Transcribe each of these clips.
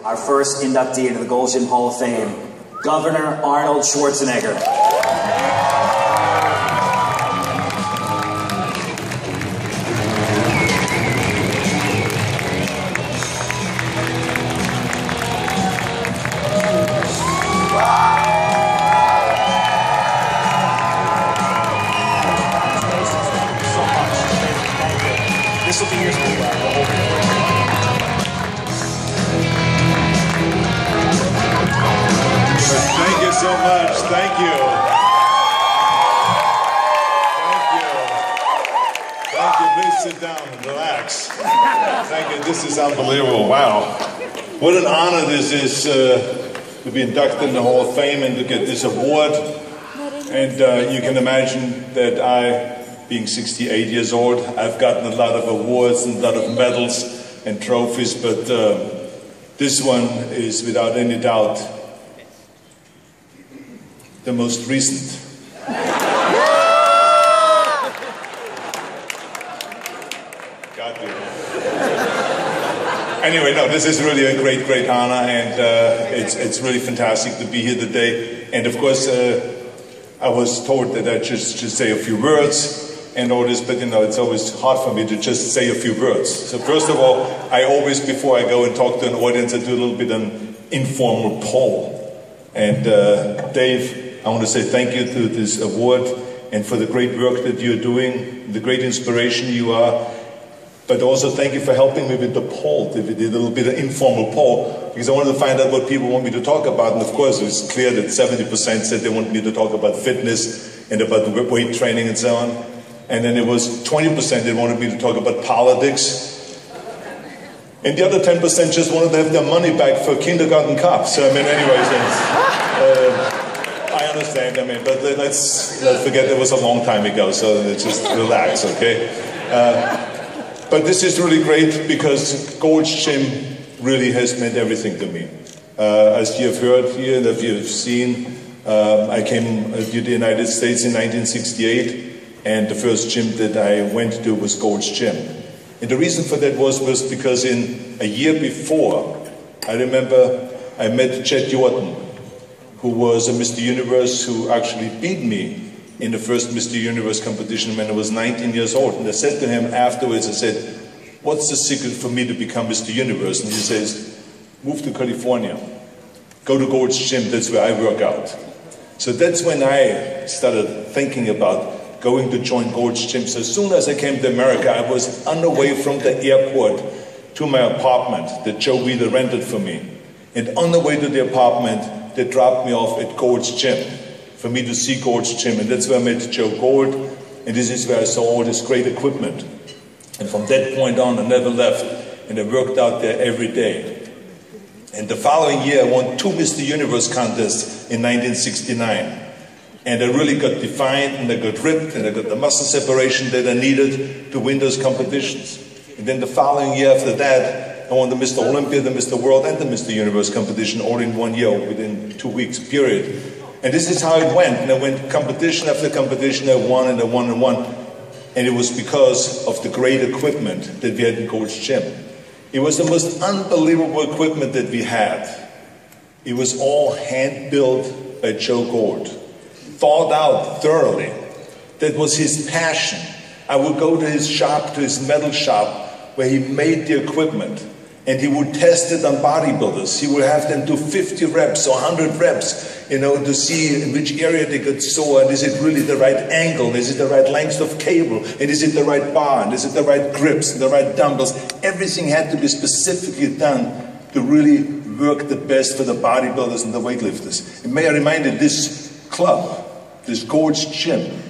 Our first inductee into the Gold's Gym Hall of Fame, Governor Arnold Schwarzenegger. This will be yours. Thank you so much. Thank you. Thank you. Thank you. Please sit down and relax. Thank you. This is unbelievable. Wow. What an honor this is to be inducted in the Hall of Fame and to get this award. And you can imagine that being 68 years old, I've gotten a lot of awards and a lot of medals and trophies, but this one is without any doubt the most recent. Got you. Anyway, no, this is really a great, great honor, and it's really fantastic to be here today. And of course, I was told that I just say a few words and all this, but you know, it's always hard for me to just say a few words. So first of all, I always, before I go and talk to an audience, I do a little bit of an informal poll. And Dave, I want to say thank you to this award and for the great work that you're doing, the great inspiration you are. But also thank you for helping me with the poll. We did a little bit of informal poll because I wanted to find out what people want me to talk about. And of course, it was clear that 70% said they want me to talk about fitness and about weight training and so on. And then it was 20% that wanted me to talk about politics. And the other 10% just wanted to have their money back for kindergarten cups. So I mean, anyways, I understand. I mean, but let's not forget it was a long time ago. So let's just relax, okay? But this is really great because Gold's Gym really has meant everything to me. As you have heard here and as you have seen, I came to the United States in 1968. And the first gym that I went to was Gold's Gym. And the reason for that was because in a year before, I remember I met Chet Jordan, who was a Mr. Universe who actually beat me in the first Mr. Universe competition when I was 19 years old. And I said to him afterwards, I said, what's the secret for me to become Mr. Universe? And he says, move to California. Go to Gold's Gym, that's where I work out. So that's when I started thinking about going to join Gold's Gym. So as soon as I came to America, I was on the way from the airport to my apartment that Joe Wheeler rented for me. And on the way to the apartment, they dropped me off at Gold's Gym for me to see Gold's Gym. And that's where I met Joe Gold. And this is where I saw all this great equipment. And from that point on, I never left. And I worked out there every day. And the following year, I won 2 Mr. Universe contests in 1969. And I really got defined, and I got ripped, and I got the muscle separation that I needed to win those competitions. And then the following year after that, I won the Mr. Olympia, the Mr. World, and the Mr. Universe competition all in 1 year, within 2 weeks, period. And this is how it went. And I went competition after competition, I won and I won and won. And it was because of the great equipment that we had in Gold's Gym. It was the most unbelievable equipment that we had. It was all hand-built by Joe Gold. Thought out thoroughly. That was his passion. I would go to his shop, to his metal shop, where he made the equipment, and he would test it on bodybuilders. He would have them do 50 reps or 100 reps, you know, to see in which area they got sore, and is it really the right angle, is it the right length of cable, and is it the right bar, and is it the right grips, and the right dumbbells. Everything had to be specifically done to really work the best for the bodybuilders and the weightlifters. And may I remind you, this club, this Gold's Gym,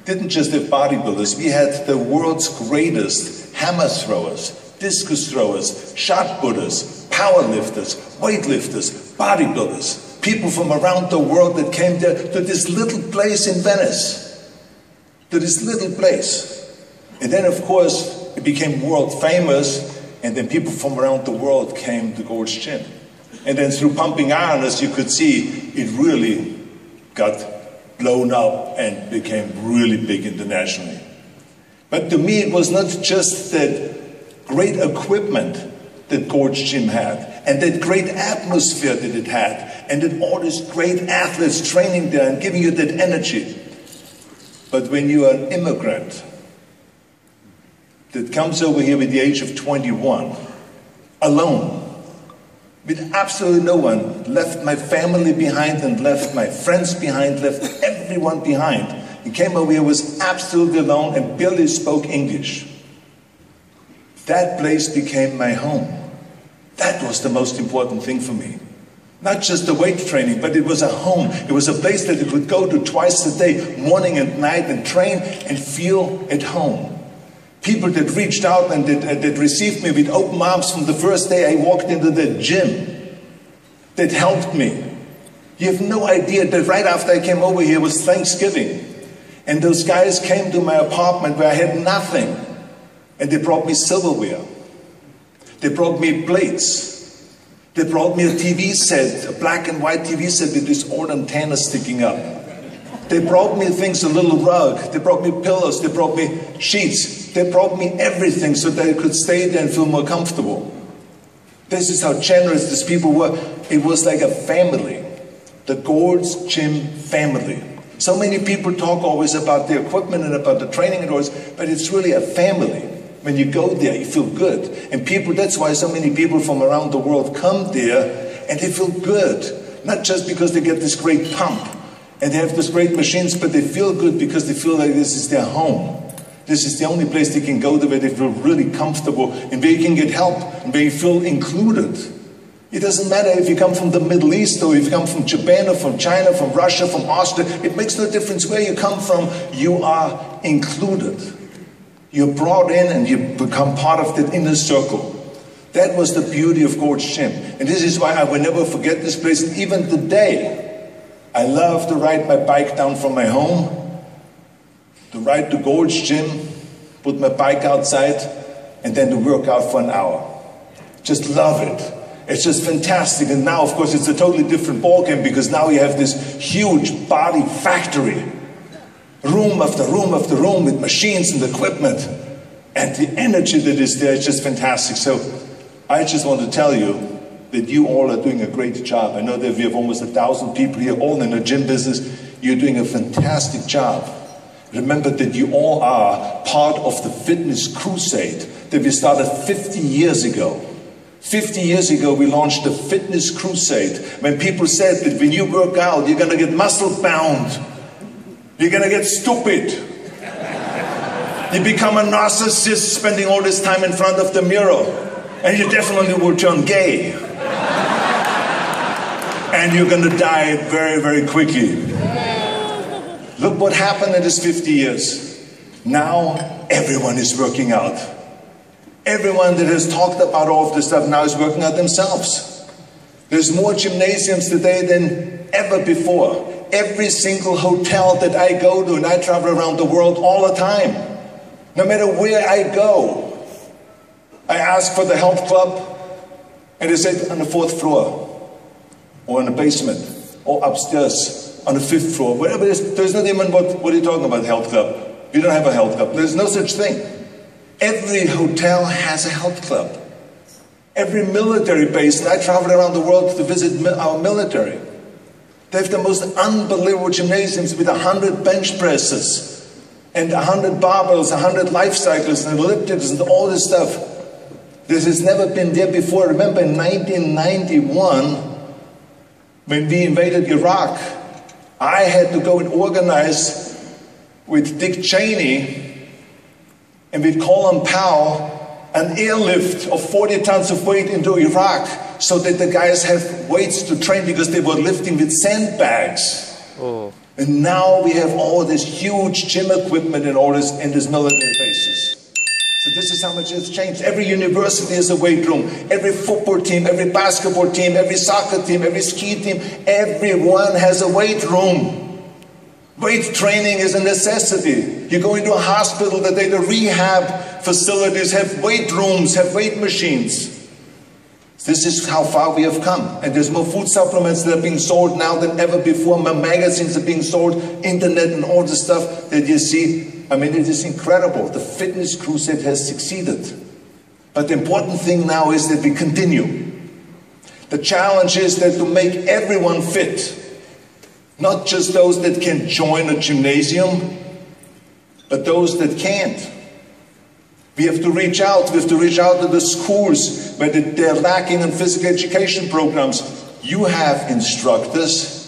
didn't just have bodybuilders. We had the world's greatest hammer throwers, discus throwers, shot putters, power lifters, weightlifters, bodybuilders, people from around the world that came there to this little place in Venice, to this little place. And then, of course, it became world famous, and then people from around the world came to Gold's Gym. And then through pumping iron, as you could see, it really got blown up and became really big internationally. But to me, it was not just that great equipment that Gold's Gym had, and that great atmosphere that it had, and that all these great athletes training there and giving you that energy. But when you are an immigrant that comes over here with the age of 21, alone, with absolutely no one, left my family behind and left my friends behind, left everyone behind. He came over here, was absolutely alone and barely spoke English. That place became my home. That was the most important thing for me. Not just the weight training, but it was a home. It was a place that you could go to twice a day, morning and night, and train and feel at home. People that reached out and that received me with open arms from the first day I walked into the gym, that helped me. You have no idea that right after I came over here was Thanksgiving. And those guys came to my apartment where I had nothing. And they brought me silverware. They brought me plates. They brought me a TV set, a black and white TV set with this old antenna sticking up. They brought me things, a little rug. They brought me pillows. They brought me sheets. They brought me everything so that I could stay there and feel more comfortable. This is how generous these people were. It was like a family. The Gold's Gym family. So many people talk always about the equipment and about the training and all this, but it's really a family. When you go there, you feel good. And people, that's why so many people from around the world come there and they feel good. Not just because they get this great pump and they have these great machines, but they feel good because they feel like this is their home. This is the only place they can go to where they feel really comfortable and where you can get help and where you feel included. It doesn't matter if you come from the Middle East or if you come from Japan or from China, from Russia, from Austria. It makes no difference where you come from. You are included. You're brought in and you become part of that inner circle. That was the beauty of Gold's Gym. And this is why I will never forget this place. And even today, I love to ride my bike down from my home, to ride to Gold's Gym, put my bike outside, and then to work out for an hour. Just love it. It's just fantastic. And now, of course, it's a totally different ballgame because now you have this huge body factory. Room after room after room with machines and equipment. And the energy that is there is just fantastic. So I just want to tell you that you all are doing a great job. I know that we have almost 1,000 people here, all in the gym business. You're doing a fantastic job. Remember that you all are part of the fitness crusade that we started 50 years ago. 50 years ago, we launched the fitness crusade. When people said that when you work out, you're going to get muscle bound. You're going to get stupid. You become a narcissist spending all this time in front of the mirror. And you definitely will turn gay. And you're going to die very, very quickly. Look what happened in these 50 years. Now, everyone is working out. Everyone that has talked about all of this stuff now is working out themselves. There's more gymnasiums today than ever before. Every single hotel that I go to, and I travel around the world all the time, no matter where I go, I ask for the health club, and they say on the 4th floor, or in the basement, or upstairs, on the 5th floor, whatever it is. There's not even what are you talking about, health club? You don't have a health club. There's no such thing. Every hotel has a health club. Every military base, and I travel around the world to visit our military. They have the most unbelievable gymnasiums with 100 bench presses and 100 barbells, 100 life cycles and ellipticals and all this stuff. This has never been there before. Remember in 1991, when we invaded Iraq, I had to go and organize with Dick Cheney and with Colin Powell an airlift of 40 tons of weight into Iraq so that the guys have weights to train because they were lifting with sandbags. Oh. And now we have all this huge gym equipment and all this in these military bases. So this is how much it's changed. Every university has a weight room. Every football team, every basketball team, every soccer team, every ski team, everyone has a weight room. Weight training is a necessity. You go into a hospital today, the rehab facilities have weight rooms, have weight machines. This is how far we have come. And there's more food supplements that are being sold now than ever before. More magazines are being sold, internet and all the stuff that you see. I mean, it is incredible. The fitness crusade has succeeded. But the important thing now is that we continue. The challenge is that to make everyone fit, not just those that can join a gymnasium, but those that can't. We have to reach out. We have to reach out to the schools where they're lacking in physical education programs. You have instructors.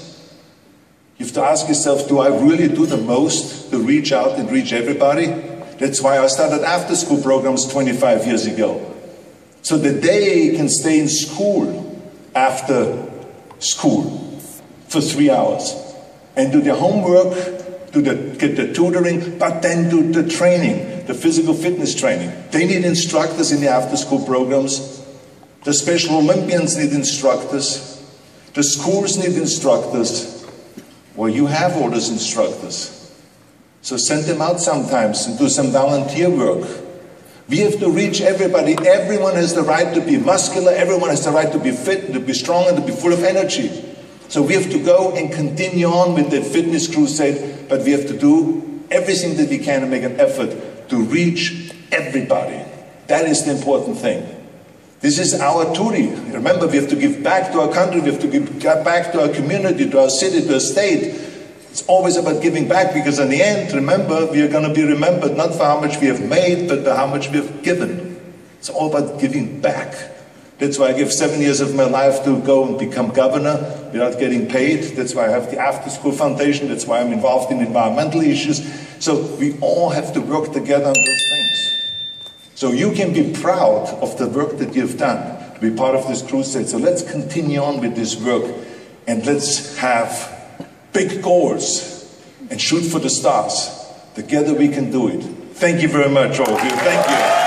You have to ask yourself, do I really do the most to reach out and reach everybody? That's why I started after-school programs 25 years ago. So that they can stay in school after school for 3 hours and do their homework, get the tutoring, but then do the training, the physical fitness training. They need instructors in the after-school programs. The Special Olympians need instructors. The schools need instructors. Well, you have all those instructors. So send them out sometimes and do some volunteer work. We have to reach everybody. Everyone has the right to be muscular. Everyone has the right to be fit, to be strong, and to be full of energy. So we have to go and continue on with the fitness crusade, but we have to do everything that we can and make an effort to reach everybody. That is the important thing. This is our duty. Remember, we have to give back to our country. We have to give back to our community, to our city, to our state. It's always about giving back, because in the end, remember, we are going to be remembered not for how much we have made, but for how much we have given. It's all about giving back. That's why I give 7 years of my life to go and become governor without getting paid. That's why I have the After School Foundation. That's why I'm involved in environmental issues. So we all have to work together on those things. So you can be proud of the work that you've done to be part of this crusade. So let's continue on with this work, and let's have big goals and shoot for the stars. Together we can do it. Thank you very much, all of you. Thank you.